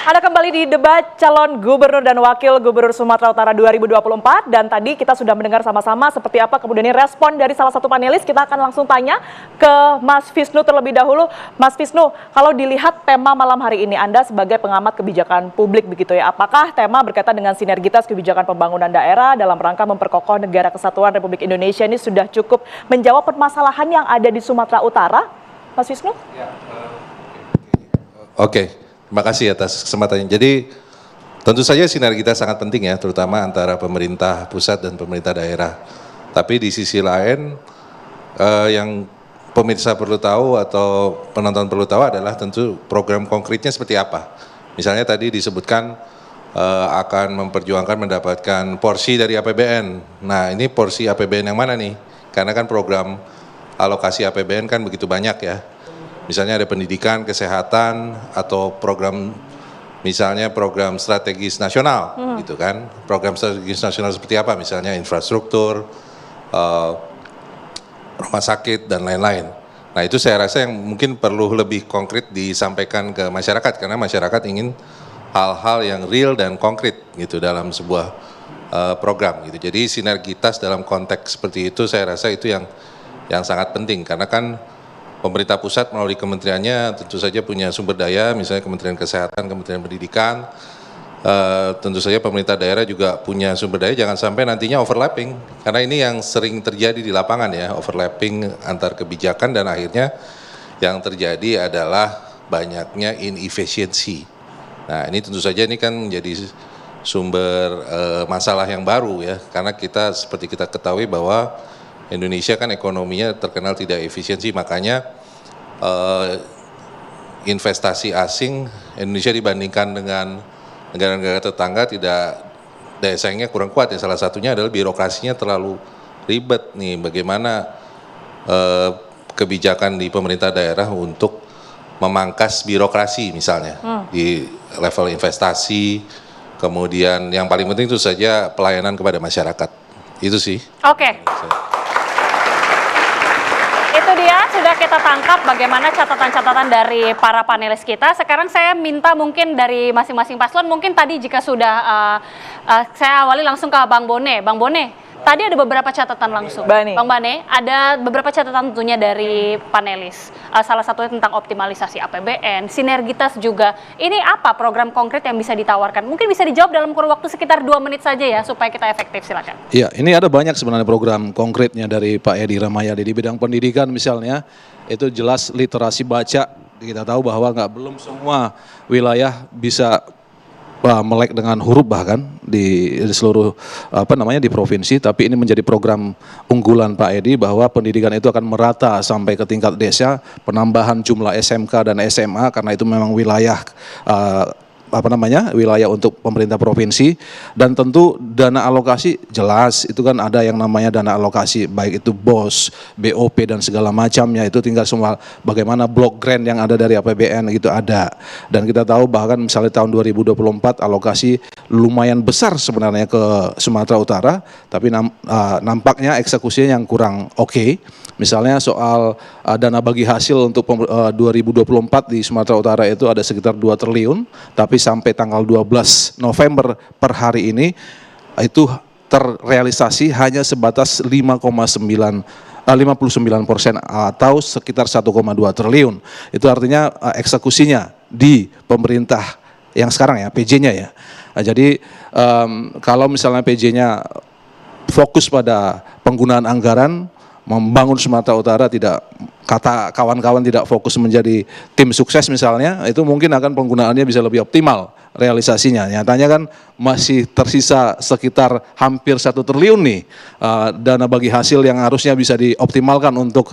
Anda kembali di debat calon gubernur dan wakil gubernur Sumatera Utara 2024 dan tadi kita sudah mendengar sama-sama seperti apa kemudian respon dari salah satu panelis. Kita akan langsung tanya ke Mas Visnu terlebih dahulu. Mas Visnu, kalau dilihat tema malam hari ini Anda sebagai pengamat kebijakan publik begitu ya, apakah tema berkaitan dengan sinergitas kebijakan pembangunan daerah dalam rangka memperkokoh negara kesatuan Republik Indonesia ini sudah cukup menjawab permasalahan yang ada di Sumatera Utara? Mas Visnu? Ya, Oke. Terima kasih atas kesempatannya. Jadi tentu saja sinergitas sangat penting ya, terutama antara pemerintah pusat dan pemerintah daerah. Tapi di sisi lain yang pemirsa perlu tahu atau penonton perlu tahu adalah tentu program konkretnya seperti apa. Misalnya tadi disebutkan akan memperjuangkan mendapatkan porsi dari APBN. Nah ini porsi APBN yang mana nih? Karena kan program alokasi APBN kan begitu banyak ya. Misalnya ada pendidikan, kesehatan, atau program, misalnya program strategis nasional, gitu kan. Program strategis nasional seperti apa? Misalnya infrastruktur, rumah sakit, dan lain-lain. Nah itu saya rasa yang mungkin perlu lebih konkret disampaikan ke masyarakat, karena masyarakat ingin hal-hal yang real dan konkret gitu dalam sebuah program gitu. Jadi sinergitas dalam konteks seperti itu saya rasa itu yang sangat penting, karena kan pemerintah pusat melalui kementeriannya tentu saja punya sumber daya, misalnya Kementerian Kesehatan, Kementerian Pendidikan, tentu saja pemerintah daerah juga punya sumber daya, jangan sampai nantinya overlapping, karena ini yang sering terjadi di lapangan ya, overlapping antar kebijakan dan akhirnya yang terjadi adalah banyaknya inefisiensi. Nah ini tentu saja ini kan menjadi sumber masalah yang baru ya, karena kita seperti kita ketahui bahwa Indonesia kan ekonominya terkenal tidak efisiensi, makanya investasi asing Indonesia dibandingkan dengan negara-negara tetangga tidak, daya saingnya kurang kuat ya. Salah satunya adalah birokrasinya terlalu ribet nih, bagaimana kebijakan di pemerintah daerah untuk memangkas birokrasi misalnya di level investasi, kemudian yang paling penting itu saja pelayanan kepada masyarakat, itu sih. Oke. Itu dia, sudah kita tangkap bagaimana catatan-catatan dari para panelis kita. Sekarang saya minta mungkin dari masing-masing paslon, mungkin tadi jika sudah saya awali langsung ke Bang Bone. Bang Bone, tadi ada beberapa catatan langsung. Bang Bane, ada beberapa catatan tentunya dari panelis. Salah satunya tentang optimalisasi APBN, sinergitas juga. Ini apa program konkret yang bisa ditawarkan? Mungkin bisa dijawab dalam kurun waktu sekitar 2 menit saja ya, supaya kita efektif, silakan. Iya, ini ada banyak sebenarnya program konkretnya dari Pak Edi Rahmayadi di bidang pendidikan misalnya, itu jelas literasi baca. Kita tahu bahwa belum semua wilayah bisa melek dengan huruf bahkan di seluruh di provinsi, tapi ini menjadi program unggulan Pak Edi bahwa pendidikan itu akan merata sampai ke tingkat desa, penambahan jumlah SMK dan SMA karena itu memang wilayah wilayah untuk pemerintah provinsi, dan tentu dana alokasi jelas itu kan ada yang namanya dana alokasi baik itu BOS, BOP dan segala macamnya, itu tinggal semua bagaimana block grant yang ada dari APBN gitu ada. Dan kita tahu bahkan misalnya tahun 2024 alokasi lumayan besar sebenarnya ke Sumatera Utara, tapi nampaknya eksekusinya yang kurang oke. Misalnya soal dana bagi hasil untuk 2024 di Sumatera Utara itu ada sekitar 2 triliun, tapi sampai tanggal 12 November per hari ini itu terrealisasi hanya sebatas 59% atau sekitar 1,2 triliun. Itu artinya eksekusinya di pemerintah yang sekarang ya, PJ-nya ya. Jadi kalau misalnya PJ-nya fokus pada penggunaan anggaran, membangun Sumatera Utara, tidak kata kawan-kawan tidak fokus menjadi tim sukses misalnya, itu mungkin akan penggunaannya bisa lebih optimal realisasinya. Nyatanya kan masih tersisa sekitar hampir 1 triliun nih dana bagi hasil yang harusnya bisa dioptimalkan untuk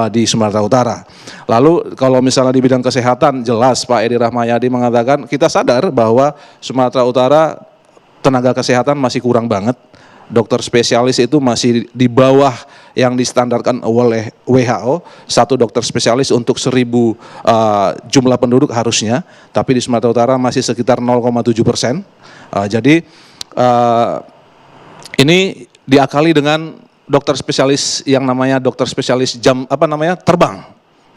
di Sumatera Utara. Lalu kalau misalnya di bidang kesehatan, jelas Pak Edi Rahmayadi mengatakan kita sadar bahwa Sumatera Utara tenaga kesehatan masih kurang banget. Dokter spesialis itu masih di bawah yang distandarkan oleh WHO, 1 dokter spesialis untuk 1.000 jumlah penduduk harusnya, tapi di Sumatera Utara masih sekitar 0,7%. Jadi ini diakali dengan dokter spesialis yang namanya dokter spesialis terbang.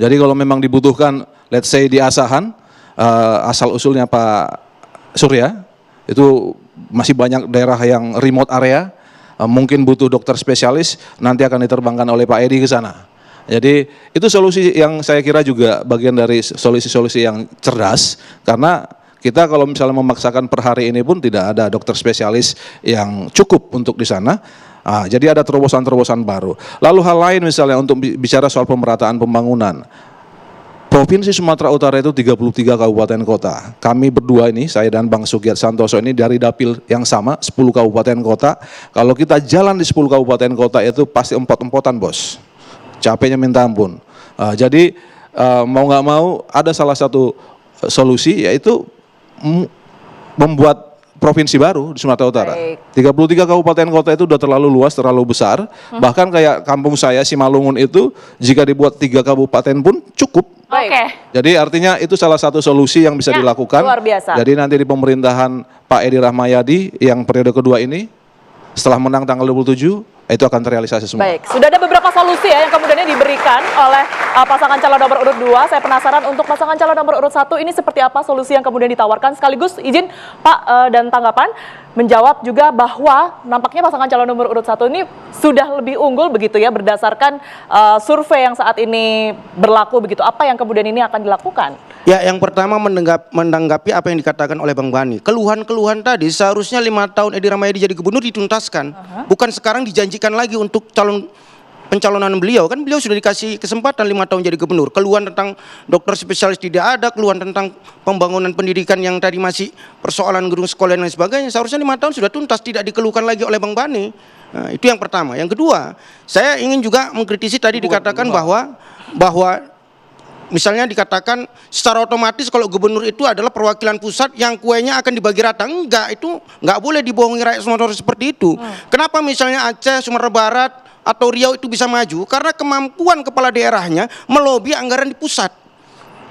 Jadi kalau memang dibutuhkan, let's say di Asahan, asal usulnya Pak Surya, itu masih banyak daerah yang remote area, mungkin butuh dokter spesialis, nanti akan diterbangkan oleh Pak Edi ke sana. Jadi itu solusi yang saya kira juga bagian dari solusi-solusi yang cerdas, karena kita kalau misalnya memaksakan per hari ini pun tidak ada dokter spesialis yang cukup untuk di sana. Jadi ada terobosan-terobosan baru. Lalu hal lain misalnya untuk bicara soal pemerataan pembangunan. Provinsi Sumatera Utara itu 33 kabupaten kota. Kami berdua ini, saya dan Bang Sugiat Santoso ini dari dapil yang sama, 10 kabupaten kota. Kalau kita jalan di 10 kabupaten kota itu pasti empot-empotan, bos. Capeknya minta ampun. Jadi mau nggak mau ada salah satu solusi, yaitu membuat provinsi baru di Sumatera Utara. Baik. 33 kabupaten kota itu udah terlalu luas, terlalu besar. Bahkan kayak kampung saya Simalungun itu jika dibuat 3 kabupaten pun cukup. Baik. Oke. Jadi artinya itu salah satu solusi yang bisa Ya, dilakukan. luar biasa. Jadi nanti di pemerintahan Pak Edi Rahmayadi yang periode kedua ini, setelah menang tanggal 27, itu akan terrealisasi semua. Baik, sudah ada beberapa solusi ya yang kemudian diberikan oleh pasangan calon nomor urut 2. Saya penasaran untuk pasangan calon nomor urut 1 ini seperti apa solusi yang kemudian ditawarkan. Sekaligus izin Pak dan tanggapan menjawab juga bahwa nampaknya pasangan calon nomor urut 1 ini sudah lebih unggul begitu ya berdasarkan survei yang saat ini berlaku begitu. Apa yang kemudian ini akan dilakukan? Ya, yang pertama menanggapi apa yang dikatakan oleh Bang Bani. Keluhan-keluhan tadi seharusnya 5 tahun Edi Rahmayadi jadi gubernur dituntaskan. Bukan sekarang dijanjikan lagi untuk pencalonan beliau. Kan beliau sudah dikasih kesempatan 5 tahun jadi gubernur. Keluhan tentang dokter spesialis tidak ada, keluhan tentang pembangunan pendidikan yang tadi masih persoalan gedung sekolah dan lain sebagainya. Seharusnya 5 tahun sudah tuntas, tidak dikeluhkan lagi oleh Bang Bani. Nah, itu yang pertama. Yang kedua, saya ingin juga mengkritisi tadi dikatakan bahwa misalnya dikatakan secara otomatis kalau gubernur itu adalah perwakilan pusat yang kuenya akan dibagi rata. Enggak, itu enggak boleh dibohongi rakyat Sumatera seperti itu. Kenapa misalnya Aceh, Sumatera Barat, atau Riau itu bisa maju? Karena kemampuan kepala daerahnya melobi anggaran di pusat.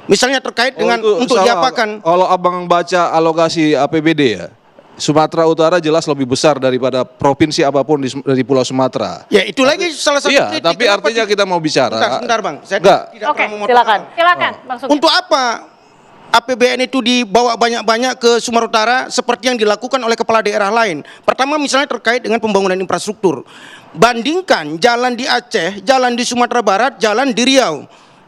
Misalnya terkait dengan untuk diapakan. Kalau abang baca alokasi APBD ya, Sumatera Utara jelas lebih besar daripada provinsi apapun di Pulau Sumatera. Ya itu lagi salah satu Iya, kritik. tapi Kenapa artinya kita mau bicara. Sebentar Bang, saya Enggak. tidak Oke, pernah memotong. silakan. Silakan, Bang Sugi. Untuk apa APBN itu dibawa banyak-banyak ke Sumatera Utara seperti yang dilakukan oleh kepala daerah lain? Pertama misalnya terkait dengan pembangunan infrastruktur. Bandingkan jalan di Aceh, jalan di Sumatera Barat, jalan di Riau.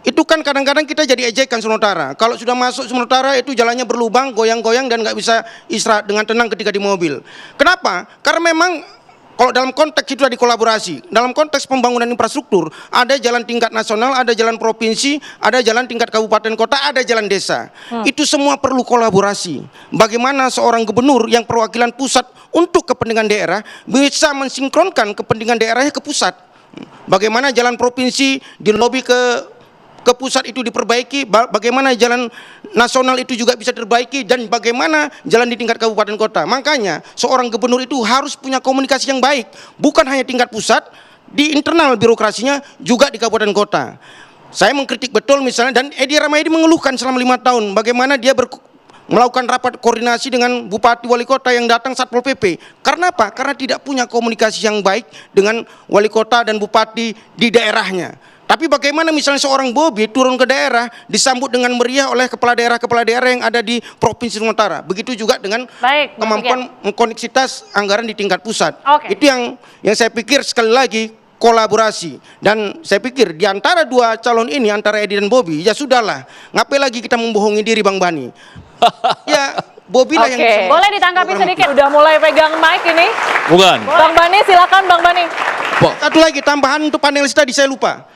Itu kan kadang-kadang kita jadi ejekan Sumatera Utara. Kalau sudah masuk Sumatera Utara itu jalannya berlubang, goyang-goyang dan nggak bisa istirahat dengan tenang ketika di mobil. Kenapa? Karena memang kalau dalam konteks itu ada kolaborasi. Dalam konteks pembangunan infrastruktur, ada jalan tingkat nasional, ada jalan provinsi, ada jalan tingkat kabupaten kota, ada jalan desa. Itu semua perlu kolaborasi. Bagaimana seorang gubernur yang perwakilan pusat untuk kepentingan daerah bisa mensinkronkan kepentingan daerahnya ke pusat. Bagaimana jalan provinsi dilobi ke pusat itu diperbaiki, bagaimana jalan nasional itu juga bisa diperbaiki, dan bagaimana jalan di tingkat kabupaten kota. Makanya seorang gubernur itu harus punya komunikasi yang baik, bukan hanya tingkat pusat, di internal birokrasinya juga di kabupaten kota. Saya mengkritik betul misalnya, dan Edi Rahmayadi mengeluhkan selama 5 tahun bagaimana dia melakukan rapat koordinasi dengan bupati wali kota yang datang Satpol PP. Karena apa? Karena tidak punya komunikasi yang baik dengan wali kota dan bupati di daerahnya. Tapi bagaimana misalnya seorang Bobi turun ke daerah disambut dengan meriah oleh kepala daerah yang ada di Provinsi Sumatera. Begitu juga dengan kemampuan mengkoneksitas anggaran di tingkat pusat. Itu yang saya pikir sekali lagi kolaborasi. Dan saya pikir di antara dua calon ini, antara Edi dan Bobi, ya sudahlah. Ngapain lagi kita membohongi diri Bang Bani? Ya Bobi lah yang bisa. Boleh ditanggapi sedikit? Sudah mulai pegang mic ini. Bukan. Bang Bani, silakan Bang Bani. Satu lagi tambahan untuk panelis tadi saya lupa.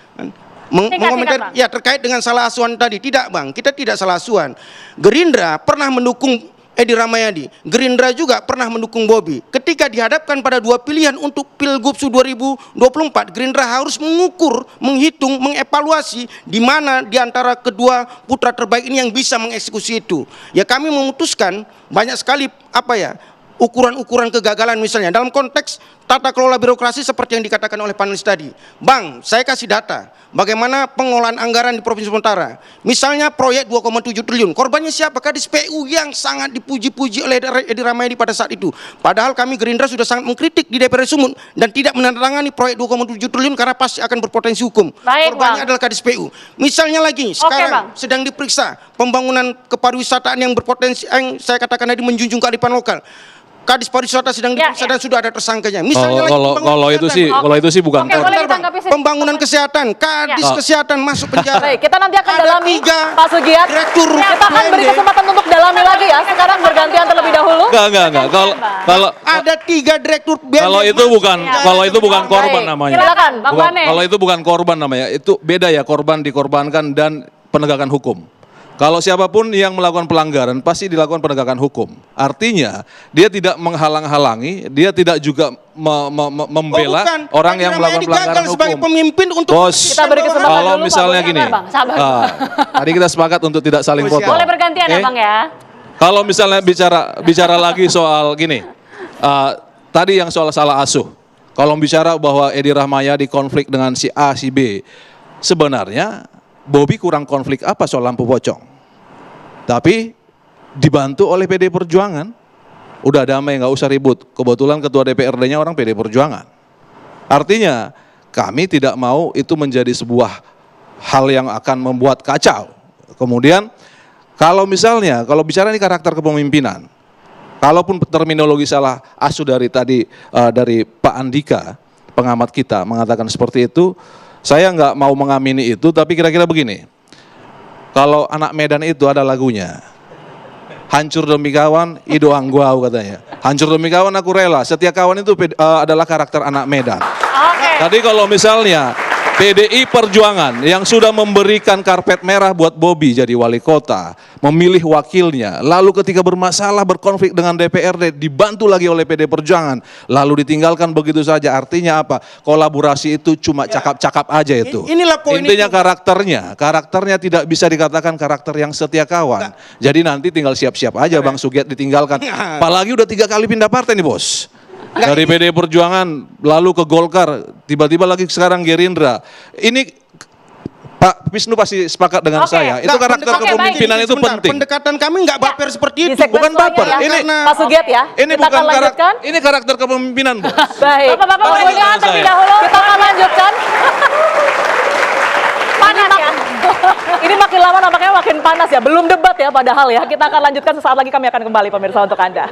Mengomentar Bang. ya terkait dengan salah asuhan tadi. Tidak Bang, kita tidak salah asuhan. Gerindra pernah mendukung Edi Rahmayadi. Gerindra juga pernah mendukung Bobi. Ketika dihadapkan pada dua pilihan untuk Pilgub 2024, Gerindra harus mengukur, menghitung, mengevaluasi di mana di antara kedua putra terbaik ini yang bisa mengeksekusi itu. Ya kami memutuskan banyak sekali ukuran-ukuran kegagalan misalnya dalam konteks tata kelola birokrasi seperti yang dikatakan oleh panelis tadi. Bang, saya kasih data bagaimana pengelolaan anggaran di Provinsi Sumatera Utara. Misalnya proyek 2,7 triliun. Korbannya siapa? Kadis PU yang sangat dipuji-puji oleh Edi Rahmayadi pada saat itu. Padahal kami Gerindra sudah sangat mengkritik di DPR Sumut dan tidak menandatangani proyek 2,7 triliun karena pasti akan berpotensi hukum. Baik, Korbannya Bang. adalah Kadis PU. Misalnya lagi sekarang Bang. sedang diperiksa pembangunan kepariwisataan yang berpotensi yang saya katakan tadi menjunjung kearifan lokal. Kadis pariwisata sedang diperiksa dan sudah ada tersangkanya. Misalnya lagi Kalau itu sih bukan Oke, boleh Bentar, Bang. ditanggapi sedikit. Pembangunan kesehatan, Kadis Ya. kesehatan masuk penjara. Baik, kita nanti akan Ada dalami 3 Pak Sugiat. direktur Kita akan beri BND. kesempatan untuk dalami lagi ya. Sekarang bergantian terlebih dahulu. Enggak. Kalau Ada 3 direktur BND. kalau itu bukan korban Baik. namanya. Silakan, Bang Bukan- Bane. Kalau itu bukan korban namanya, itu beda ya, korban dikorbankan dan penegakan hukum. Kalau siapapun yang melakukan pelanggaran pasti dilakukan penegakan hukum. Artinya dia tidak menghalang-halangi, dia tidak juga membela bukan. orang Edi yang melakukan Rahmayadi pelanggaran gagal sebagai hukum. pemimpin untuk Bos, Kita beri kesempatan kalau dulu, Pak misalnya Boni. gini, Sabar. tadi kita sepakat untuk tidak saling potong. Boleh bergantian ya Oke? Bang ya. Kalau misalnya bicara lagi soal gini, tadi yang soal salah asuh. Kalau bicara bahwa Edi Rahmayadi konflik dengan si A, si B, sebenarnya Bobi kurang konflik apa soal lampu pocong? Tapi dibantu oleh PD Perjuangan, udah damai nggak usah ribut. Kebetulan ketua DPRD-nya orang PD Perjuangan. Artinya kami tidak mau itu menjadi sebuah hal yang akan membuat kacau. Kemudian kalau bicara ini karakter kepemimpinan, kalaupun terminologi salah asuh dari tadi dari Pak Andika, pengamat kita mengatakan seperti itu, saya nggak mau mengamini itu, tapi kira-kira begini. Kalau anak Medan itu ada lagunya, hancur demi kawan, ido angguau katanya. Hancur demi kawan aku rela, setia kawan itu adalah karakter anak Medan. Oke. Tadi kalau misalnya PDI Perjuangan yang sudah memberikan karpet merah buat Bobi jadi wali kota, memilih wakilnya, lalu ketika bermasalah berkonflik dengan DPRD dibantu lagi oleh PD Perjuangan, lalu ditinggalkan begitu saja. Artinya apa? Kolaborasi itu cuma cakap-cakap aja itu. Inilah poin Intinya itu. karakternya tidak bisa dikatakan karakter yang setia kawan. Jadi nanti tinggal siap-siap aja Bang Sugiat ditinggalkan. Apalagi udah 3 kali pindah partai nih bos. Dari PD Perjuangan lalu ke Golkar, tiba-tiba lagi sekarang Gerindra. Ini Pak Wisnu pasti sepakat dengan Oke. saya. Itu Nggak, karakter pendekatan- kepemimpinan itu sebentar, penting. Pendekatan kami nggak baper seperti Di itu. segmen Bukan baper. selanjutnya, Ini- Pak Sugiat ya. Ini Kita bukan akan lanjutkan. ini karakter kepemimpinan, Bos. Baik. Bapak-bapak boleh Menurut jangan terlebih saya. dahulu. Kita akan lanjutkan. Panas ya. Ini makin lama nampaknya makin panas ya. Belum debat ya padahal ya. Kita akan lanjutkan sesaat lagi, kami akan kembali pemirsa untuk Anda.